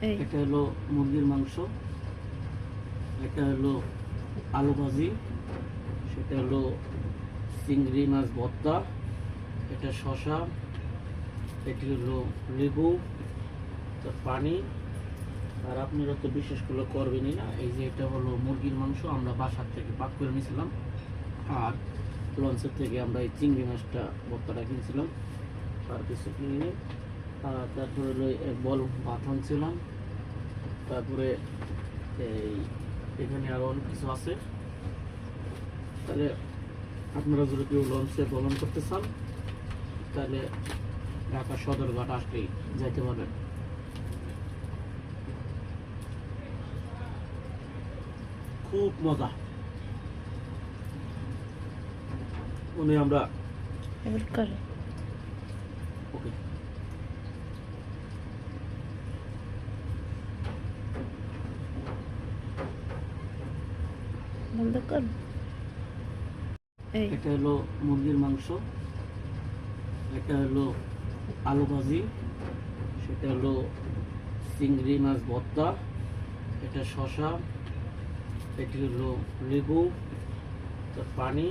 এটা হলো মুরগির মাংস, এটা হলো আলু ভাজি, সেটা হলো চিংড়ি মাছ ভর্তা, এটা শসা, এটি হলো লেবু, পানি। আর আপনারা তো বিশেষ করে করবেনই না। এই যে এটা হলো মুরগির মাংস, আমরা বাসার থেকে পাক করে নিয়েছিলাম। আর লঞ্চের থেকে আমরা এই চিংড়ি মাছটা ভর্তাটা কিনছিলাম, আর কিছু কিনে। আর তারপরে হলো এক বল ভাত আনছিলাম। তারপরে এই এখানে আরও অনেক কিছু আছে। তাহলে আপনারা যদি কেউ লঞ্চে ভ্রমণ করতে চান, তাহলে ঢাকা সদরঘাট আসলেই যাইতে পারবেন। খুব মজা। মনে আমরা ওকে এটা হলো মুরগির মাংস, এটা হলো আলু ভাজি, সেটা হলো চিংড়ি মাছ ভর্তা, এটা শসা, এটি হলো লেবু, পানি।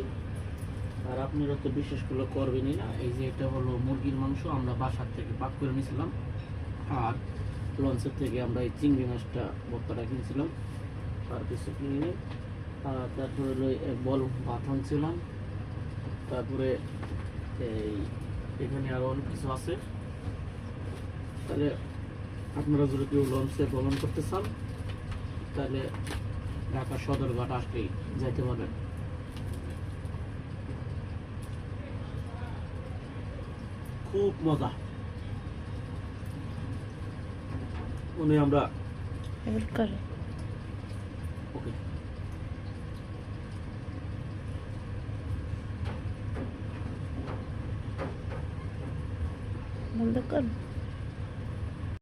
আর আপনারা তো বিশেষ করে করবেনই না। এই যে এটা হলো মুরগির মাংস, আমরা বাসার থেকে পাক করে নিয়েছিলাম। আর লঞ্চের থেকে আমরা এই চিংড়ি মাছটা ভর্তাটা কিনছিলাম, আর কিছু কিনে। আর তারপরে হলো এক বল ভাত আনছিলাম। তারপরে এই এখানে আরও অনেক কিছু আছে। তাহলে আপনারা যদি কেউ লঞ্চে ভ্রমণ করতে চান, তাহলে ঢাকা সদরঘাট আসলেই যাইতে পারবেন। খুব মজা। মনে আমরা ওকে বন্ধ কর।